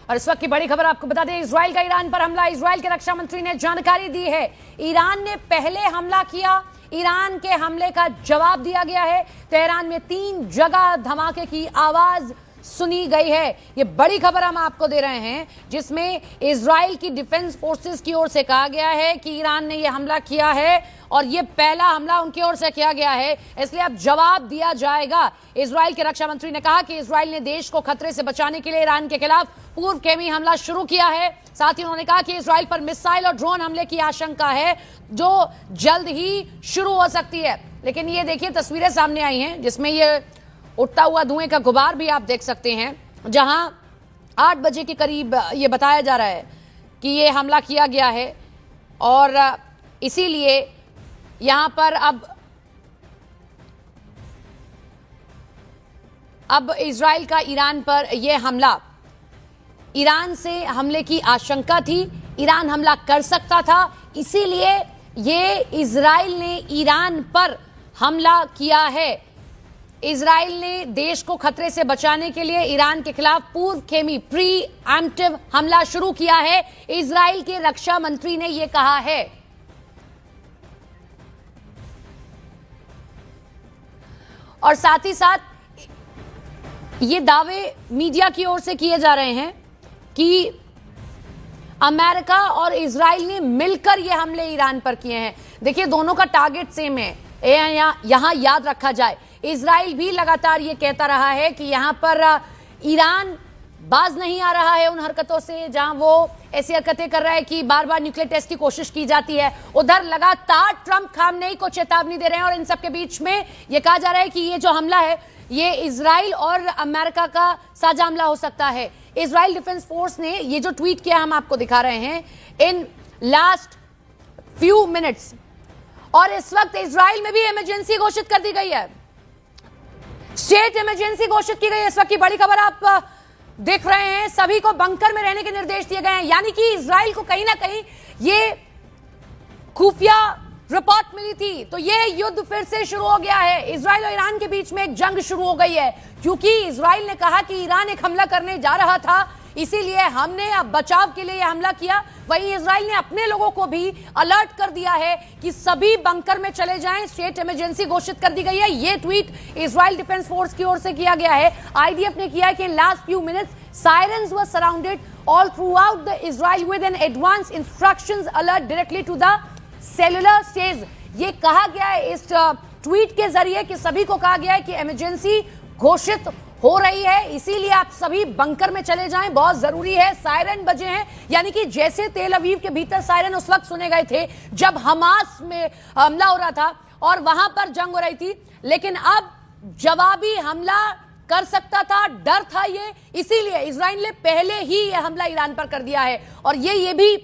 और इस वक्त की बड़ी खबर आपको बता दें, इजराइल का ईरान पर हमला। इजराइल के रक्षा मंत्री ने जानकारी दी है, ईरान ने पहले हमला किया, ईरान के हमले का जवाब दिया गया है। तेहरान में 3 जगह धमाके की आवाज सुनी गई है। ये बड़ी खबर हम आपको दे रहे हैं, जिसमें इजराइल की डिफेंस फोर्सेस की ओर से कहा गया है कि ईरान ने यह हमला किया है और ये पहला हमला उनकी ओर से किया गया है, इसलिए अब जवाब दिया जाएगा। इजराइल के रक्षा मंत्री ने कहा कि इजराइल ने देश को खतरे से बचाने के लिए ईरान के खिलाफ पूर्वगामी हमला शुरू किया है। साथ ही उन्होंने कहा कि इजराइल पर मिसाइल और ड्रोन हमले की आशंका है, जो जल्द ही शुरू हो सकती है। लेकिन ये देखिए, तस्वीरें सामने आई हैं जिसमें ये उठता हुआ धुएं का गुबार भी आप देख सकते हैं, जहां 8 बजे के करीब ये बताया जा रहा है कि ये हमला किया गया है और इसीलिए यहां पर अब इजराइल का ईरान पर यह हमला, ईरान से हमले की आशंका थी, ईरान हमला कर सकता था, इसीलिए ये इजराइल ने ईरान पर हमला किया है। इजराइल ने देश को खतरे से बचाने के लिए ईरान के खिलाफ पूर्वगामी प्रीएम्प्टिव हमला शुरू किया है, इजराइल के रक्षा मंत्री ने यह कहा है। और साथ ही साथ ये दावे मीडिया की ओर से किए जा रहे हैं कि अमेरिका और इजराइल ने मिलकर ये हमले ईरान पर किए हैं। देखिए, दोनों का टारगेट सेम है। यहां याद रखा जाए, इजराइल भी लगातार ये कहता रहा है कि यहां पर ईरान बाज नहीं आ रहा है उन हरकतों से, जहां वो ऐसी हरकतें कर रहा है कि बार बार न्यूक्लियर टेस्ट की कोशिश की जाती है। उधर लगातार ट्रंप खामनेई को चेतावनी दे रहे हैं और इन सबके बीच में यह कहा जा रहा है कि ये जो हमला है ये इजराइल और अमेरिका का साझा हमला हो सकता है। इजराइल डिफेंस फोर्स ने ये जो ट्वीट किया हम आपको दिखा रहे हैं, इन लास्ट फ्यू मिनट्स, और इस वक्त इजराइल में भी इमरजेंसी घोषित कर दी गई है, स्टेट इमरजेंसी घोषित की गई है। इस वक्त की बड़ी खबर आप देख रहे हैं, सभी को बंकर में रहने के निर्देश दिए गए हैं, यानी कि इजराइल को कहीं ना कहीं ये खुफिया रिपोर्ट मिली थी, तो ये युद्ध फिर से शुरू हो गया है। इजराइल और ईरान के बीच में एक जंग शुरू हो गई है, क्योंकि इजराइल ने कहा कि ईरान एक हमला करने जा रहा था, इसीलिए हमने अब बचाव के लिए हमला किया। वहीं इजराइल ने अपने लोगों को भी अलर्ट कर दिया है कि सभी बंकर में चले जाएं, स्टेट इमरजेंसी घोषित कर दी गई है। यह ट्वीट इजराइल डिफेंस फोर्स की ओर से किया गया है। आईडीएफ ने किया है कि last few minutes sirens were surrounded all throughout the Israel with an advance instructions alert directly to the cellular stage. ये कहा गया है इस ट्वीट के जरिए कि सभी को कहा गया है कि इमरजेंसी घोषित हो रही है, इसीलिए आप सभी बंकर में चले जाएं, बहुत जरूरी है। सायरन बजे हैं, यानी कि जैसे तेल अवीव के भीतर सायरन उस वक्त सुने गए थे जब हमास में हमला हो रहा था और वहां पर जंग हो रही थी, लेकिन अब जवाबी हमला कर सकता था, डर था ये, इसीलिए इजराइल ने पहले ही यह हमला ईरान पर कर दिया है। और ये भी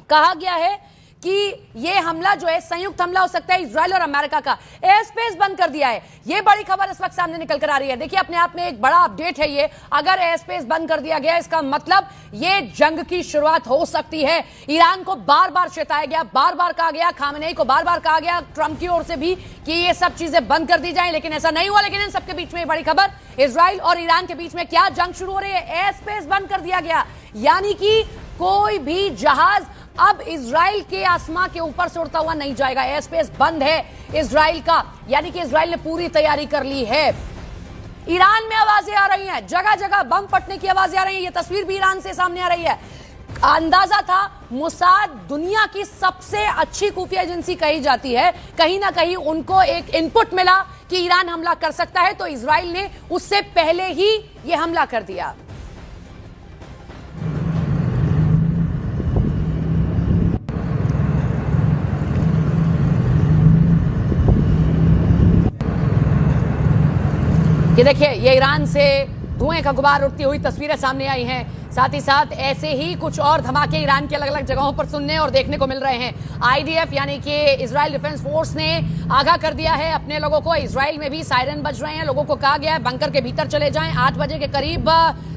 कहा गया है कि यह हमला जो है संयुक्त हमला हो सकता है इजराइल और अमेरिका का। एयर स्पेस बंद कर दिया है, यह बड़ी खबर इस वक्त सामने निकल कर आ रही है। देखिए, अपने आप में एक बड़ा अपडेट है ये। अगर एयर स्पेस बंद कर दिया गया, इसका मतलब ये जंग की शुरुआत हो सकती है। ईरान को बार बार चेताया गया, बार बार कहा गया, खामनेई को बार बार कहा गया ट्रंप की ओर से भी कि ये सब चीजें बंद कर दी जाए, लेकिन ऐसा नहीं हुआ। लेकिन इन सबके बीच में बड़ी खबर, इजराइल और ईरान के बीच में क्या जंग शुरू हो रही है। एयर स्पेस बंद कर दिया गया, यानी कि कोई भी जहाज अब इजराइल के आसमां के ऊपर से उड़ता हुआ नहीं जाएगा। एयर स्पेस बंद है इजराइल का, यानी कि इजराइल ने पूरी तैयारी कर ली है। ईरान में आवाजें आ रही हैं, जगह जगह बम फटने की आवाजें आ रही हैं। ये तस्वीर भी ईरान से सामने आ रही है। अंदाजा था, मोसाद दुनिया की सबसे अच्छी खुफिया एजेंसी कही जाती है, कहीं ना कहीं उनको एक इनपुट मिला कि ईरान हमला कर सकता है, तो इजराइल ने उससे पहले ही यह हमला कर दिया। ये देखिए, ये ईरान से धुएं का गुबार उठती हुई तस्वीरें सामने आई हैं। साथ ही साथ ऐसे ही कुछ और धमाके ईरान की अलग अलग जगहों पर सुनने और देखने को मिल रहे हैं। आईडीएफ यानी कि इजराइल डिफेंस फोर्स ने आगाह कर दिया है अपने लोगों को। इजराइल में भी सायरन बज रहे हैं, लोगों को कहा गया है बंकर के भीतर चले जाएं। 8 बजे के करीब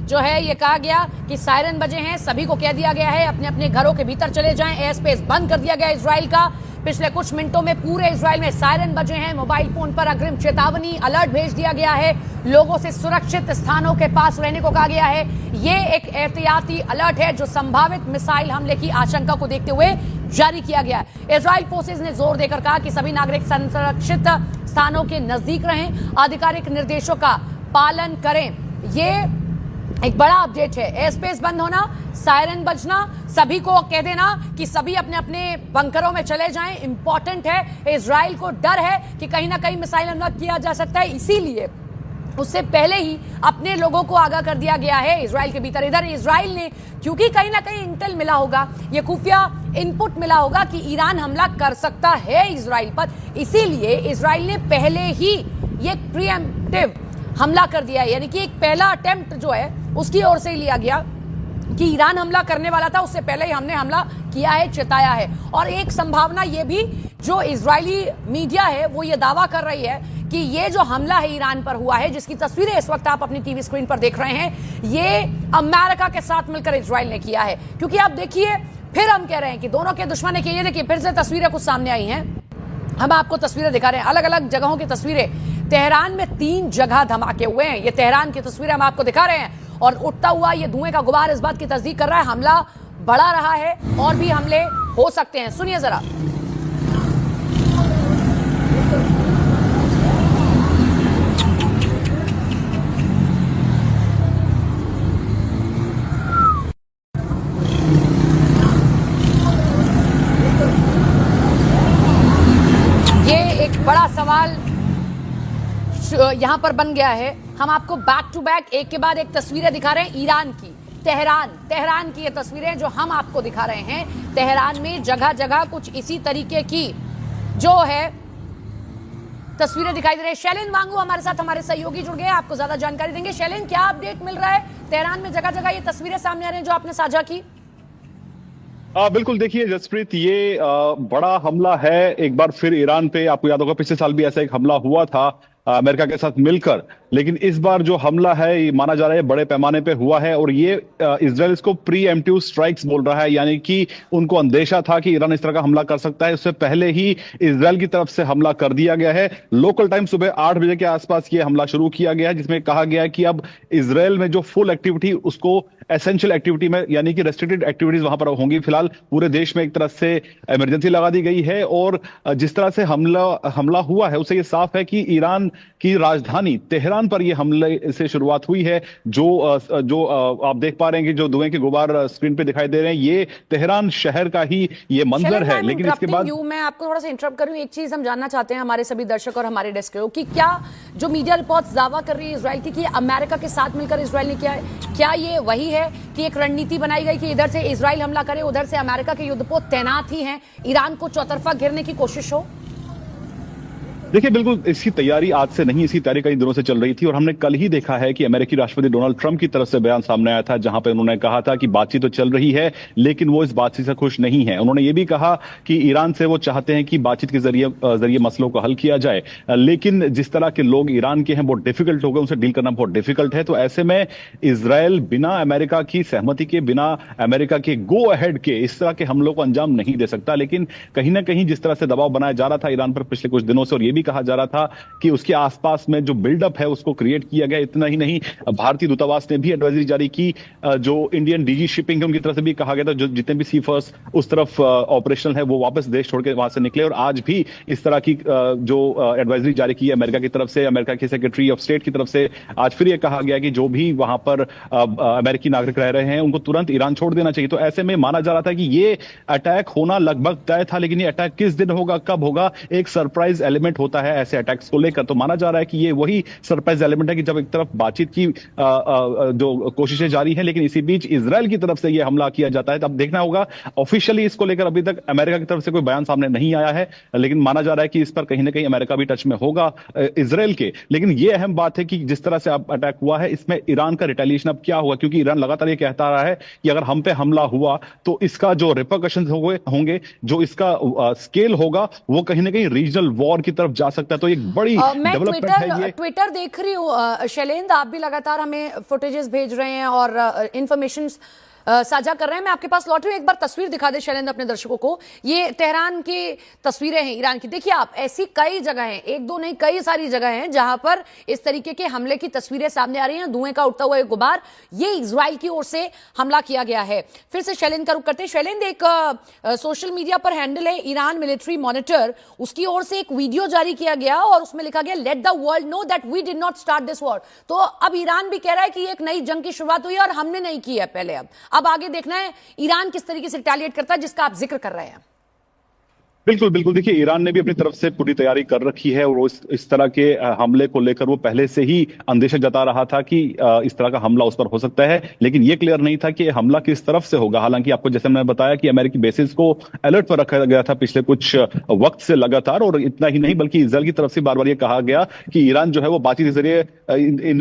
जो है ये कहा गया कि सायरन बजे हैं, सभी को कह दिया गया है अपने अपने घरों के भीतर चले जाएं। एयर स्पेस बंद कर दिया गया इजराइल का। पिछले कुछ मिनटों में पूरे इजराइल में सायरन बजे हैं, मोबाइल फोन पर अग्रिम चेतावनी अलर्ट भेज दिया गया है, लोगों से सुरक्षित स्थानों के पास रहने को कहा गया है। ये एक एहतियाती अलर्ट है जो संभावित मिसाइल हमले की आशंका को देखते हुए जारी किया गया है। इजराइल फोर्सेज ने जोर देकर कहा कि सभी नागरिक सुरक्षित स्थानों के नजदीक रहें, आधिकारिक निर्देशों का पालन करें। ये एक बड़ा अपडेट है। एयर स्पेस बंद होना, सायरन बजना, सभी को कह देना कि सभी अपने अपने बंकरों में चले जाएं, इंपॉर्टेंट है। इजराइल को डर है कि कहीं ना कहीं मिसाइल हमला किया जा सकता है, इसीलिए उससे पहले ही अपने लोगों को आगाह कर दिया गया है इजराइल के भीतर। इधर इजराइल ने, क्योंकि कहीं ना कहीं इंटेल मिला होगा, ये खुफिया इनपुट मिला होगा कि ईरान हमला कर सकता है इजराइल पर, इसीलिए इजराइल ने पहले ही ये प्रीएम्प्टिव हमला कर दिया है। यानी कि एक पहला अटेम्प्ट जो है उसकी ओर से ही लिया गया कि ईरान हमला करने वाला था, उससे पहले ही हमने हमला किया है, चेताया है। और एक संभावना ये भी जो इजरायली मीडिया है वो ये दावा कर रही है कि ये जो हमला है ईरान पर हुआ है, जिसकी तस्वीरें इस वक्त आप अपनी टीवी स्क्रीन पर देख रहे हैं, ये अमेरिका के साथ मिलकर इजराइल ने किया है। क्योंकि आप देखिए, फिर हम कह रहे हैं कि दोनों के दुश्मन के, ये देखिए फिर से तस्वीरें कुछ सामने आई हैं, हम आपको तस्वीरें दिखा रहे हैं, अलग अलग जगहों की तस्वीरें। तेहरान में 3 जगह धमाके हुए हैं, ये तेहरान की तस्वीरें हम आपको दिखा रहे हैं। और उठता हुआ ये धुएं का गुबार इस बात की तस्दीक कर रहा है हमला बढ़ा रहा है और भी हमले हो सकते हैं। सुनिए जरा। ये एक बड़ा सवाल यहां पर बन गया है। हम आपको बैक टू बैक एक के बाद एक तस्वीरें दिखा रहे हैं ईरान की, तेहरान की ये तस्वीरें जो हम आपको दिखा रहे हैं। तेहरान में जगह जगह कुछ इसी तरीके की जो है तस्वीरें दिखाई दे रही है। शैलेन वांगू हमारे साथ, हमारे सहयोगी जुड़ गए, आपको ज्यादा जानकारी देंगे। शैलेन, क्या अपडेट मिल रहा है? तेहरान में जगह जगह ये तस्वीरें सामने आ रही हैं जो आपने साझा की। बिल्कुल, देखिए जसप्रीत, ये बड़ा हमला है एक बार फिर ईरान पे। आपको याद होगा पिछले साल भी ऐसा एक हमला हुआ था अमेरिका के साथ मिलकर, लेकिन इस बार जो हमला है ये माना जा रहा है बड़े पैमाने पे हुआ है। और ये इजराइल इसको प्री एम्प्टिव स्ट्राइक्स बोल रहा है, यानी कि उनको अंदेशा था कि ईरान इस तरह का हमला कर सकता है, उससे पहले ही इजराइल की तरफ से हमला कर दिया गया है। लोकल टाइम सुबह 8 बजे के आसपास ये हमला शुरू किया गया है, जिसमें कहा गया है कि अब इजराइल में जो फुल एक्टिविटी उसको एसेंशियल एक्टिविटी में, यानी कि रेस्ट्रिक्टेड एक्टिविटीज वहां पर होंगी। फिलहाल पूरे देश में एक तरह से इमरजेंसी लगा दी गई है। और जिस तरह से हमला हुआ है उससे ये साफ है कि ईरान की राजधानी तेहरान पर यह हमले से शुरुआत हुई है। जो आप देख पा रहे हैं कि जो धुएं के गुबार स्क्रीन पे दिखाई दे रहे हैं, ये तेहरान शहर का ही ये मंजर है। लेकिन इसके बाद मैं आपको थोड़ा सा इंटरप्ट करूं, एक चीज हम जानना चाहते हैं हमारे सभी दर्शक और हमारे डेस्क को, कि क्या जो मीडिया रिपोर्ट्स दावा कर रही है इजराइल की कि अमेरिका के साथ मिलकर इजराइल ने किया है, क्या ये वही है कि एक रणनीति बनाई गई कि इधर से इजराइल हमला करे, उधर से अमेरिका के युद्धपोत तैनात ही हैं, ईरान को चौतरफा घेरने की कोशिश हो? देखिए, बिल्कुल इसकी तैयारी आज से नहीं, इसकी तैयारी कई दिनों से चल रही थी। और हमने कल ही देखा है कि अमेरिकी राष्ट्रपति डोनाल्ड ट्रंप की तरफ से बयान सामने आया था, जहां पे उन्होंने कहा था कि बातचीत तो चल रही है लेकिन वो इस बातचीत से खुश नहीं है। उन्होंने ये भी कहा कि ईरान से वो चाहते हैं कि बातचीत के जरिए मसलों को हल किया जाए, लेकिन जिस तरह के लोग ईरान के हैं वो डिफिकल्ट हो गए, उनसे डील करना बहुत डिफिकल्ट है। तो ऐसे में इजराइल बिना अमेरिका की सहमति के, बिना अमेरिका के गो अहेड के इस तरह के हमलों को अंजाम नहीं दे सकता। लेकिन कहीं ना कहीं जिस तरह से दबाव बनाया जा रहा था ईरान पर पिछले कुछ दिनों से, और ये भी कहा जा रहा था कि उसके आसपास में जो बिल्डअप है उसको क्रिएट किया गया। इतना ही नहीं, भारतीय दूतावास ने भी एडवाइजरी जारी की, जो इंडियन डीजी शिपिंग है उनकी तरफ से भी कहा गया था जो जितने भी सी फर्स्ट उस तरफ ऑपरेशनल है वो वापस देश छोड़ के वहां से निकले। और आज भी इस तरह की जो एडवाइजरी जारी की है अमेरिका की तरफ से, अमेरिका की सेक्रेटरी ऑफ स्टेट की तरफ से, आज फिर यह कहा गया कि जो भी वहां पर अमेरिकी नागरिक रह रहे हैं उनको तुरंत ईरान छोड़ देना चाहिए। तो ऐसे में माना जा रहा था कि ये अटैक होना लगभग तय था, लेकिन ये अटैक किस दिन होगा, कब होगा, एक सरप्राइज एलिमेंट होता है ऐसे अटैक्स को लेकर। तो माना जा रहा है कि ये वही सरप्राइज एलिमेंट है कि जब एक तरफ बातचीत की जो कोशिशें जारी हैं, लेकिन इसी बीच इजराइल की तरफ से ये हमला किया जाता है। तब देखना होगा, ऑफिशियली इसको लेकर अभी तक अमेरिका की तरफ से कोई बयान सामने नहीं आया है, लेकिन माना जा रहा है कि इस पर कहीं ना कहीं अमेरिका भी टच में होगा इजराइल के। लेकिन ये अहम बात है कि जिस तरह से अब अटैक हुआ है इसमें ईरान का रिटेलिएशन अब क्या होगा, क्योंकि ईरान लगातार ये कहता रहा है कि अगर हम पे हमला हुआ तो इसका जो रिपरकशंस होंगे, जो इसका स्केल होगा, वो कहीं ना कहीं रीजनल वॉर की तरफ जा सकता है। तो एक बड़ी डेवलपमेंट है ये। ट्विटर देख रही हूँ शैलेंद्र, आप भी लगातार हमें फुटेजेस भेज रहे हैं और इंफॉर्मेशन साझा कर रहे हैं। मैं आपके पास लौट रही हूं, एक बार तस्वीर दिखा दे शैलेंद्र अपने दर्शकों को। ये तेहरान की तस्वीरें हैं ईरान की। देखिए आप, ऐसी कई जगह हैं, एक दो नहीं कई सारी जगह हैं जहां पर इस तरीके के हमले की तस्वीरें सामने आ रही हैं, धुएं का उठता हुआ एक गुबार। ये इजराइल की ओर से हमला किया गया है। फिर से शैलेंद्र का रुख करते हैं। शैलेंद्र, एक सोशल मीडिया पर हैंडल है ईरान मिलिट्री मॉनिटर, उसकी ओर से एक वीडियो जारी किया गया और उसमें लिखा गया, let the world know that we did not start this war. तो अब ईरान भी कह रहा है कि एक नई जंग की शुरुआत हुई है और हमने नहीं की है पहले। अब आगे देखना है ईरान किस तरीके से रिटेलिएट करता है, जिसका आप जिक्र कर रहे हैं। बिल्कुल बिल्कुल, देखिए ईरान ने भी अपनी तरफ से पूरी तैयारी कर रखी है और वो इस तरह के हमले को लेकर वो पहले से ही अंदेशा जता रहा था कि इस तरह का हमला उस पर हो सकता है, लेकिन ये क्लियर नहीं था कि हमला किस तरफ से होगा। हालांकि आपको जैसे मैंने बताया कि अमेरिकी बेसिस को अलर्ट पर रखा गया था पिछले कुछ वक्त से लगातार, और इतना ही नहीं बल्कि इजरायल की तरफ से बार बार ये कहा गया कि ईरान जो है वो बातचीत के जरिए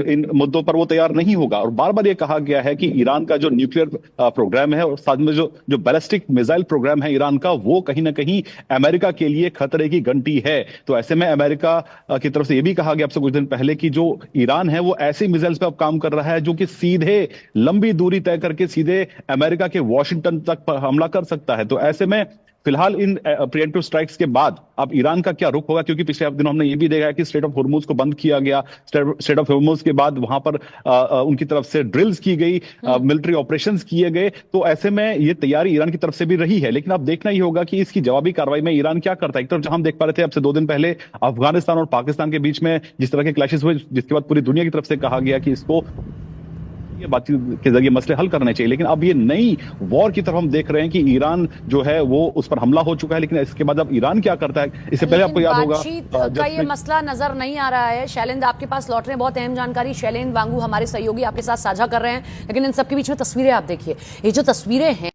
इन मुद्दों पर वो तैयार नहीं होगा। और बार बार ये कहा गया है कि ईरान का जो न्यूक्लियर प्रोग्राम है और साथ में जो बैलिस्टिक मिसाइल प्रोग्राम है ईरान का, वो कहीं ना कहीं अमेरिका के लिए खतरे की घंटी है। तो ऐसे में अमेरिका की तरफ से यह भी कहा गया आपसे कुछ दिन पहले कि जो ईरान है वो ऐसी मिसाइल्स पे अब काम कर रहा है जो कि सीधे लंबी दूरी तय करके सीधे अमेरिका के वॉशिंगटन तक हमला कर सकता है। तो ऐसे में फिलहाल इन प्रिएंटिव स्ट्राइक्स के बाद अब ईरान का क्या रुख होगा, क्योंकि पिछले दिनों हमने ये भी देखा है कि स्ट्रेट ऑफ हॉर्मुज को बंद किया गया। स्ट्रेट ऑफ हॉर्मुज के बाद वहां पर उनकी तरफ से ड्रिल्स की गई, मिलिट्री ऑपरेशंस किए गए। तो ऐसे में ये तैयारी ईरान की तरफ से भी रही है, लेकिन अब देखना ही होगा कि इसकी जवाबी कार्रवाई में ईरान क्या करता है। एक तरफ जहां हम देख पा रहे थे अब से 2 दिन पहले अफगानिस्तान और पाकिस्तान के बीच में जिस तरह के क्लैशेस हुए, जिसके बाद पूरी दुनिया की तरफ से कहा गया कि इसको बातचीत के जरिए मसले हल करने चाहिए, लेकिन अब ये नई वॉर की तरफ हम देख रहे हैं कि ईरान जो है वो उस पर हमला हो चुका है। लेकिन इसके बाद अब ईरान क्या करता है, इससे पहले आपको याद होगा का ये मसला नजर नहीं आ रहा है। शैलेंद्र, आपके पास लौट रहे हैं, बहुत अहम जानकारी शैलेंद्र वांगू हमारे सहयोगी आपके साथ साझा कर रहे हैं। लेकिन इन सबके बीच में तस्वीरें आप देखिए, ये जो तस्वीरें हैं